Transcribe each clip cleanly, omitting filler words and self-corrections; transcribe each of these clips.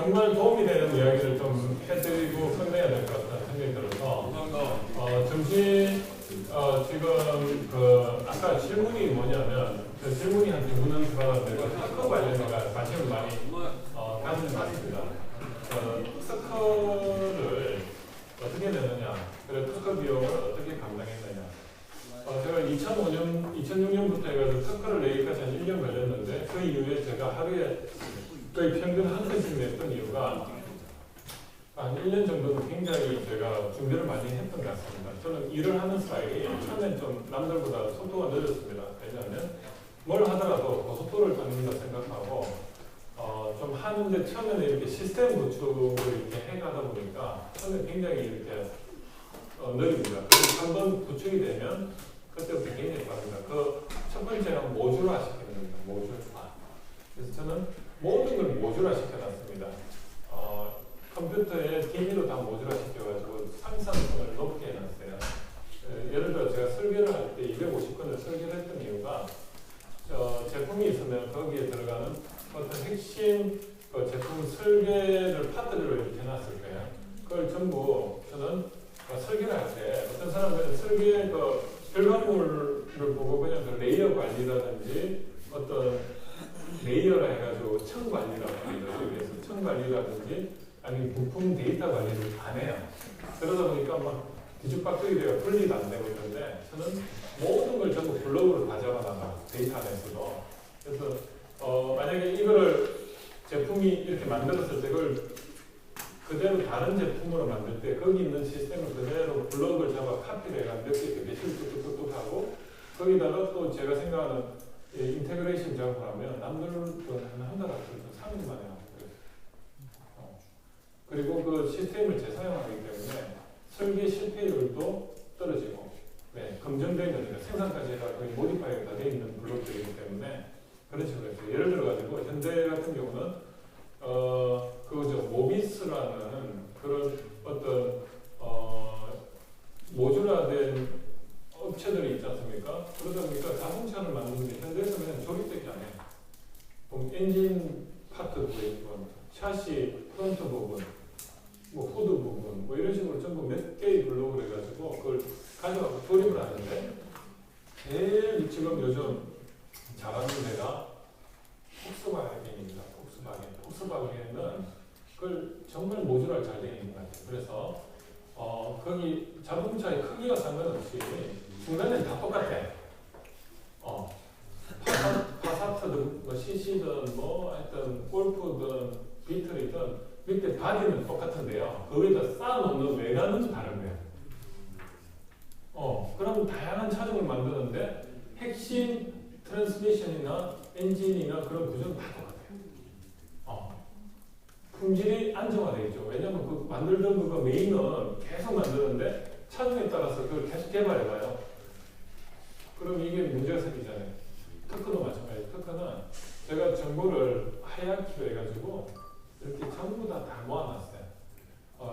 정말 도움이 되는 이야기를 좀 해드리고 끝내야 될 것 같다는 생각이 들어서 점심 지금 그 아까 질문이 뭐냐면 그 질문이 한 두 분한테 받았는데 특허 관련해서 관심을 많이 가지는 것 같습니다. 특허를 어떻게 내느냐, 그리고 특허 비용을 어떻게 감당했느냐. 제가 2006년부터 해가지고 특허를 내기까지 한 1년 걸렸는데 그 이후에 제가 하루에 거의 평균 한 건씩 냈던 이유가 한 1년 정도는 굉장히 제가 준비를 많이 했던 것 같습니다. 저는 일을 하는 스타일이 처음엔 좀 남들보다 속도가 늦었습니다. 왜냐하면 뭘 하더라도 고속도로를 밟는다 생각하고 좀 하는데 처음에는 이렇게 시스템 구축을 이렇게 해가다 보니까 처음에 굉장히 이렇게 느립니다. 그리고 한번 구축이 되면 그때부터 굉장히 빠릅니다. 그 첫 번째는 모듈화 시키는 겁니다. 모듈화. 그래서 저는 모든 걸 모듈화 시켜놨습니다. 컴퓨터에 DB로 다 모듈화 시켜가지고 상상성을 높게 해놨어요. 예를 들어 제가 설계를 할 때 250건을 설계를 했던 이유가 제품이 있으면 거기에 들어가는 어떤 핵심 제품 설계를 파트를 이렇게 해놨을 거예요. 그걸 전부 저는 설계를 할 때 어떤 사람들은 설계 결과물을 보고 그냥 그 레이어 관리라든지 어떤 레이어를 해가지고 청 관리라고 합니다. 그래서 청 관리라든지 아니면 부품 데이터 관리를 안 해요. 그러다 보니까 막 뒤죽박죽이 되어 분리도 안 되고 있는데 저는 모든 걸 전부 블록으로 다 잡아놔가 데이터 안에서도. 그래서 만약에 이거를 제품이 이렇게 만들었을 때 그걸 그대로 다른 제품으로 만들 때 거기 있는 시스템을 그대로 블록을 잡아 카피를 해가 몇 개 며칠 뚝뚝뚝뚝 하고 거기다가 또 제가 생각하는 인테그레이션 작업을 하면 남들은 한 달 앞에서 3일 만에 하고 그리고 그 시스템을 재사용하기 때문에 설계 실패율도 떨어지고 검증된 거니까 생산까지 해가 거의 모디파이가 다 되어 있는 블록들이기 때문에 그런 식으로 했어요. 예를 들어가지고 현대 같은 경우는 그거죠. 모비스라는 그런 어떤 모듈화된 업체들이 있지 않습니까? 그러다 보니까 자동차를 만드는데 현대에서 그냥 조립밖에 안 해요. 그럼 엔진 파트 부분, 샤시 프론트 부분, 뭐 후드 부분, 뭐 이런 식으로 전부 몇 개의 블록을 해가지고 그걸 가져가고 조립을 하는데 제일 지금 요즘 잘하는 데가 폭스바겐입니다. 폭스바겐은 그걸 정말 모듈화 잘 되어 있는 것 같아요. 그래서 거기 자동차의 크기와 상관없이 중간에는 다 똑같아. 파사트든 뭐 CC든 뭐 하여튼 골프든 비틀이든 밑에 바디는 똑같은데요. 거기다 쌓아놓는 외관은 다른 거예요. 그럼 다양한 차종을 만드는데 핵심 트랜스미션이나 엔진이나 그런 구조는 다 똑같아요. 품질이 안정화되어 있죠. 왜냐하면 그 만들던 그거 메인은 계속 만드는데 차종에 따라서 그걸 계속 개발해봐요. 그럼 이게 문제가 생기잖아요. 특허도 마찬가지예요. 특허는 제가 정보를 하이아키로 해가지고 이렇게 전부 다 모아놨어요.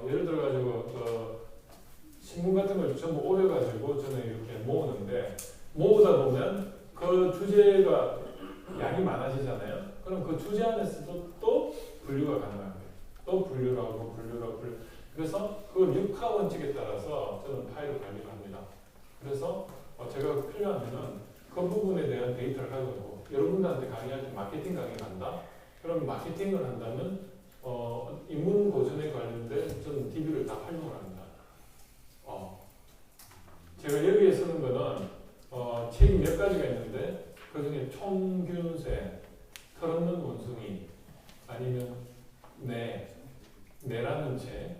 예를 들어가지고 신문 같은 걸 전부 오려가지고 저는 이렇게 모으는데 모으다 보면 그 주제가 양이 많아지잖아요. 그럼 그 주제 안에서도 또 분류가 가능한 거예요. 또 분류를 하고 그래서 그 6하 원칙에 따라서 저는 파일을 관리를 합니다. 그래서 제가 필요하면은 그 부분에 대한 데이터를 가지고 여러분들한테 강의할 때 마케팅 강의를 한다? 그럼 마케팅을 한다면 인문 보존에 관련된 저는 DB를 다 활용을 합니다. 제가 여기에 쓰는 거는 책이 몇 가지가 있는데 그 중에 총균세, 털없는 원숭이, 아니면 내라는 책,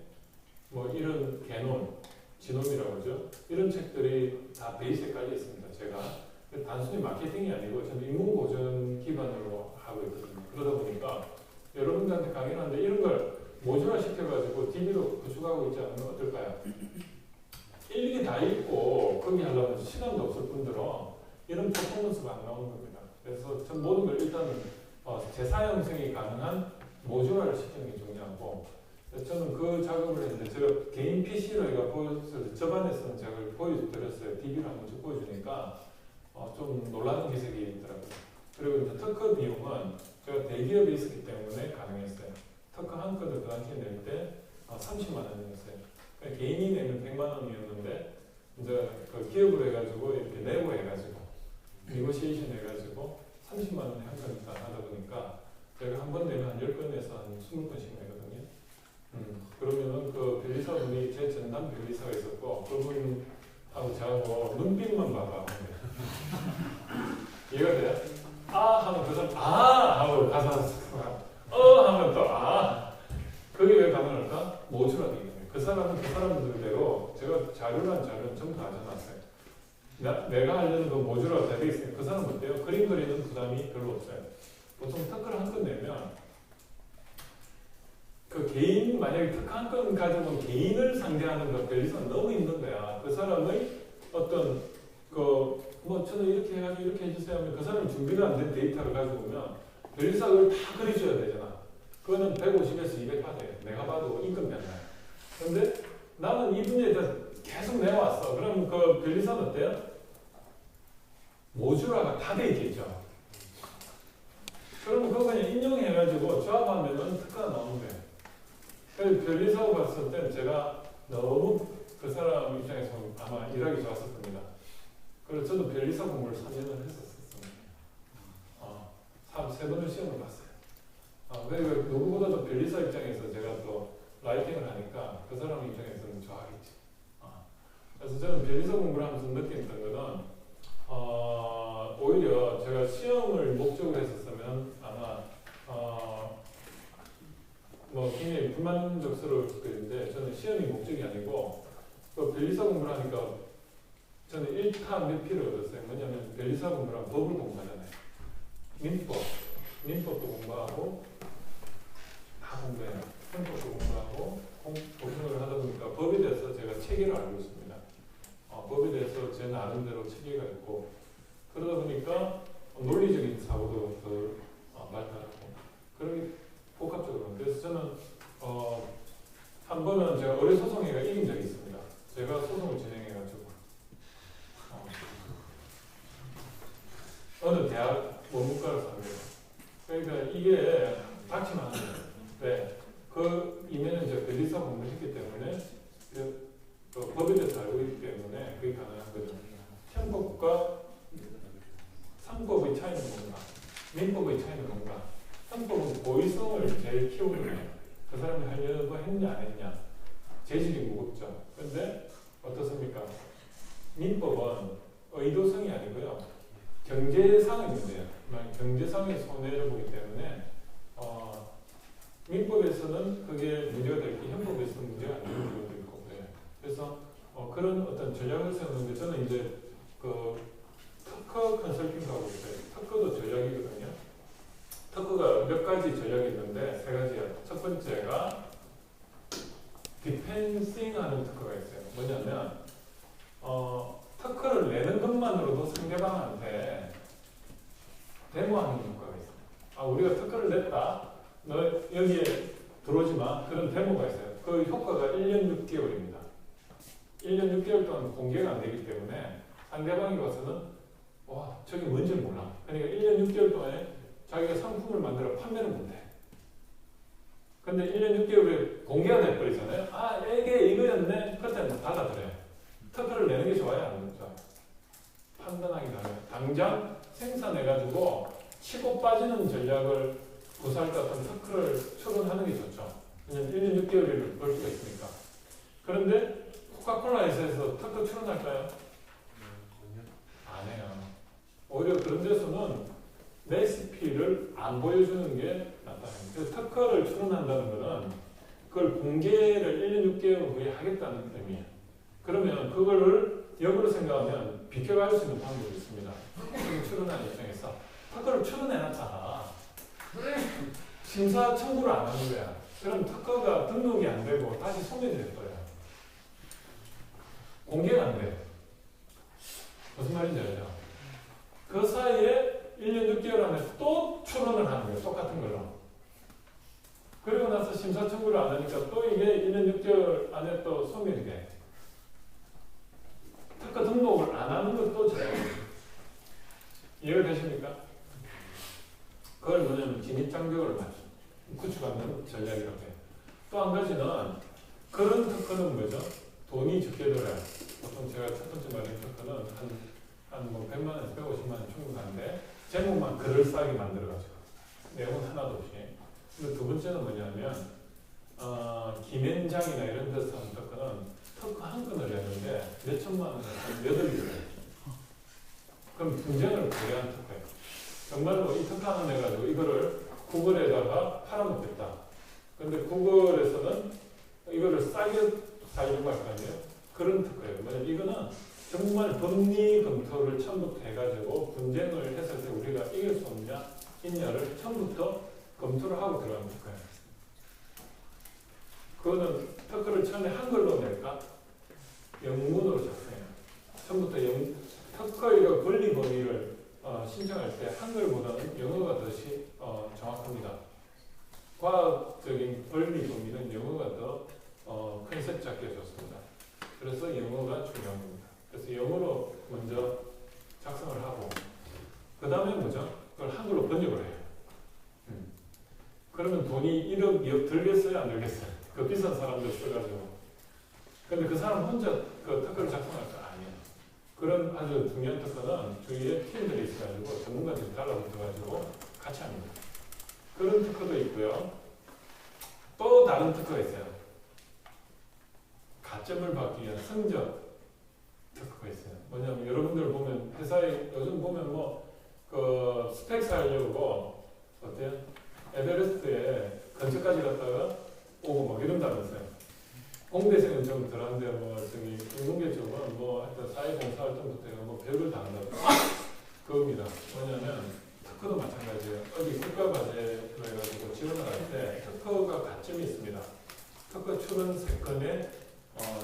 뭐 이런 개론, 지놈이라고 하죠. 이런 책들이 다 베이스에 깔려 있습니다. 제가 단순히 마케팅이 아니고 저는 인문 보존 기반으로 하고 있거든요. 그러다 보니까 여러분들한테 강의를 하는데 이런 걸 모듈화 시켜가지고 DB로 구축하고 있지 않으면 어떨까요? 일일이 다 읽고 거기 하려면 시간도 없을 뿐더러 이런 퍼포먼스가 안 나오는 겁니다. 그래서 전 모든 걸 일단은 재사용성이 가능한 모듈화를 시키는 게 중요하고 저는 그 작업을 했는데 제가 개인 PC로 보여서 저반에서는 제가 보여드렸어요. DB를 한번 쭉 보여주니까 좀 놀라는 기색이 있더라고요. 그리고 이제 특허 비용은 제가 대기업에 있었기 때문에 가능했어요. 특허 한 건을 그 당시에 낼 때 30만 원이었어요. 그러니까 개인이 내면 100만 원이었는데 이제 그 기업으로 해가지고 이렇게 내고 해가지고 네고시에이션 해가지고 30만 원에 한 건이다 하다 보니까 제가 한 번 내면 한 10건에서 한 20건씩 내거든요. 그러면은 그 변리사분이 제 전담 변리사가 있었고 그분하고 저하고 눈빛만 봐봐. 이해가 돼요? 아 하면 그 사람 아 하고 가서 하면 또 아 그게 왜 가능할까? 모주라는 거예요. 그 사람은 그 사람들대로 제가 자료는 전부 다 가져놨어요. 내가 하려는 그 모주라가 다 되어 있으니까 그 사람은 어때요? 그림 그리는 부담이 별로 없어요. 보통 특허를 한 건 내면 그 개인 만약에 특허 한 건 가지고 개인을 상대하는 거 변리사는 너무 힘든 거야. 그 사람의 어떤 뭐 저는 이렇게 해가지고 이렇게 해주세요 하면 그 사람이 준비가 안 된 데이터를 가지고 오면 변리사가 그걸 다 그려줘야 되잖아. 그거는 150에서 200 받아요. 내가 봐도 인건비 안 나요. 근데 나는 이 분야에 대해서 계속 내왔어. 그럼 그 변리사는 어때요? 모듈화가 다 돼 있겠죠. 그러면 그거 그냥 인용해가지고 조합하면은 특허가 나오는 거예요. 그래서 변리사고 봤을 땐 제가 너무 그 사람 입장에서 아마 일하기 좋았을 겁니다. 그래서 저도 변리사 공부를 3년을 했었어요. 3번을 시험을 봤어요. 왜 누구보다도 변리사 입장에서 제가 또 라이팅을 하니까 그 사람 입장에서는 좋아하겠지. 그래서 저는 변리사 공부를 하면서 느꼈던 거는 오히려 제가 시험을 목적으로 했었으면 아마 뭐 굉장히 불만족스러울 수도 있는데 저는 시험이 목적이 아니고 그 변리사 공부를 하니까 저는 1타 몇 피를 얻었어요. 뭐냐면 변리사 공부랑 법을 공부하잖아요. 민법도 공부하고 다 공부해요. 형법도 공부하고 공부를 하다 보니까 법에 대해서 제가 체계를 알고 있습니다. 법에 대해서 제 나름대로 체계가 있고 그러다 보니까 논리적인 사고도 더 발달하고 그렇게 복합적으로. 그래서 저는 한 번은 제가 의뢰소송회가 이긴 적이 있습니다. 제가 소송을 진행해가지고 어느 대학 원문과를 상대로. 그러니까 이게 닥치면 안 돼요. 네. 그 이면은 이제 변리사 공부를 했기 때문에 그 법에 대해서 알고 있기 때문에 그게 가능한 거죠. 형법과 상법의 차이는 뭔가, 민법의 차이는 뭔가. 상법은 고의성을 제일 키우는 거예요. 그 사람이 하려고 했냐 안 했냐. 재질이 무겁죠. 그런데 어떻습니까? 민법은 의도성이 아니고요. 경제상의 문제예요. 경제상의 손해를 보기 때문에 민법에서는 그게 문제가 될 게 형법에서는 문제가 안 되는 경우도 있고 그래요. 그래서 그런 어떤 전략을 세우는데 저는 이제 그 특허 컨설팅도 하고 있어요. 특허도 전략이거든요. 특허가 몇 가지 전략이 있는데 세 가지예요. 첫 번째가 디펜싱 하는 특허가 있어요. 뭐냐면 특허를 내는 것만으로도 상대방한테 데모하는 효과가 있어요. 우리가 특허를 냈다. 너 여기에 들어오지 마. 그런 데모가 있어요. 그 효과가 1년 6개월입니다. 1년 6개월 동안 공개가 안 되기 때문에 상대방이 와서는 와 저게 뭔지 몰라. 그러니까 1년 6개월 동안에 자기가 상품을 만들어 판매를 못해. 근데 1년 6개월에 공개가 돼버리잖아요. 이게 이거였네. 그때는 닫아버려요. 특허를 내는 게 좋아요? 안 좋아요? 판단하기 달라요. 당장 생산해가지고 치고 빠지는 전략을 구사할 것 같은 특허를 출원하는 게 좋죠. 왜냐면 1년 6개월을 벌 수가 있으니까. 그런데 코카콜라에서 특허 출원할까요? 안 해요. 오히려 그런 데서는 레시피를 안 보여주는 게 낫다. 그래서 특허를 출원한다는 것은 그걸 공개를 1년 6개월 후에 하겠다는 의미예요. 그러면 그거를 역으로 생각하면 비켜갈 수 있는 방법이 있습니다. 출원하는 입장에서 특허를 출원해놨다. 심사 청구를 안 하는 거야. 그럼 특허가 등록이 안 되고 다시 소멸이 돼버려요. 공개가 안 돼요. 무슨 말인지 알죠? 그 사이에 1년 6개월 안에 또 출원을 하는 거예요. 똑같은 걸로. 그리고 나서 심사 청구를 안 하니까 또 이게 1년 6개월 안에 또 소멸이 돼. 특허 등록을 안 하는 것도 전략이에요. 이해가 되십니까? 그걸 뭐냐면 진입장벽을 구축하는 전략이라고 해요. 또 한 가지는 그런 특허는 뭐죠? 돈이 적게 들어요. 보통 제가 첫 번째 말한 특허는 한 100만 원에서 150만 원 충분한데 제목만 그럴싸하게 만들어가지고 내용은 하나도 없이. 근데 두 번째는 뭐냐면 김현장이나 이런 데서 하는 특허는 특허 한 건을 내는데 몇 천만 원에서 몇 억이 들어요. 그럼 분쟁을 고려한 특허예요. 정말로 이 특허 하나 내가지고 이거를 구글에다가 팔아먹겠다. 근데 구글에서는 이거를 싸게 사려고 할 거 아니에요? 그런 특허예요. 뭐냐면 이거는 정말 법리 검토를 처음부터 해가지고 분쟁을 했을 때 우리가 이길 수 있냐를 처음부터 검토를 하고 들어간 특허예요. 그거는 특허를 처음에 한글로 낼까? 영문으로 작성해요. 처음부터 특허의 권리 범위를 신청할 때 한글보다는 영어가 더 정확합니다. 과학적인 권리 범위는 영어가 더 컨셉 잡게 좋습니다. 그래서 영어가 중요한 겁니다. 그래서 영어로 먼저 작성을 하고 그 다음에 뭐죠? 그걸 한글로 번역을 해요. 그러면 돈이 1억, 2억 들겠어요? 안 들겠어요? 그 비싼 사람들 써가지고. 근데 그 사람 혼자 그 특허를 작성할 거 아니에요. 그런 아주 중요한 특허는 주위에 팀들이 있어가지고 전문가들이 달라붙어가지고 같이 합니다. 그런 특허도 있고요. 또 다른 특허가 있어요. 가점을 받기 위한 성적 특허가 있어요. 뭐냐면 여러분들 보면 회사에 요즘 보면 그 스펙 살려고 어때요? 에베레스트에 근처까지 갔다가 오고 막 이런다면서요. 공대생은 좀 덜한데 인문계 쪽은 하여튼 사회봉사활동부터 해서 별걸 다 한다고. 그겁니다. 뭐냐면 특허도 마찬가지예요. 어디 국가과제로 해가지고 지원을 할 때 특허가 가점이 있습니다. 특허 출원 3건에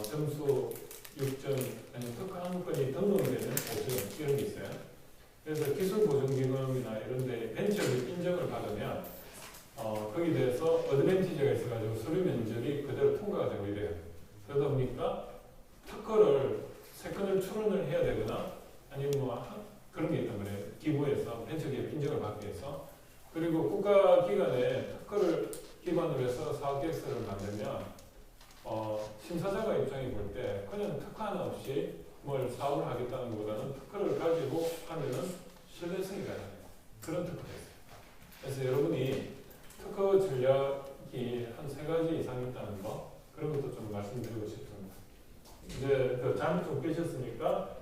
점수 6점, 아니면 특허 한 건이 등록되는 5점 이런 게 있어요. 그래서 기술보증기금이나 이런 데 벤처를 인정을 받으면 거기에 대해서 어드밴티지가 있어가지고 서류 면접이 그대로 통과가 되고 이래요. 그러다 보니까 특허를 3건을 출원을 해야 되거나 아니면 그런 게 있단 말이에요. 기부해서 벤처기업 인정을 받기 위해서. 그리고 국가기관에 특허를 기반으로 해서 사업계획서를 만들면 심사자가 입장에 볼 때 그냥 특허 하나 없이 뭘 사업을 하겠다는 것보다는 특허를 가지고 하면은 신뢰성이 가잖아요. 그런 특허가 있어요. 그래서 여러분이 특허 전략이 한 3가지 이상 있다는 거, 그런 것도 좀 말씀드리고 싶습니다. 이제 그 잠이 좀 깨셨으니까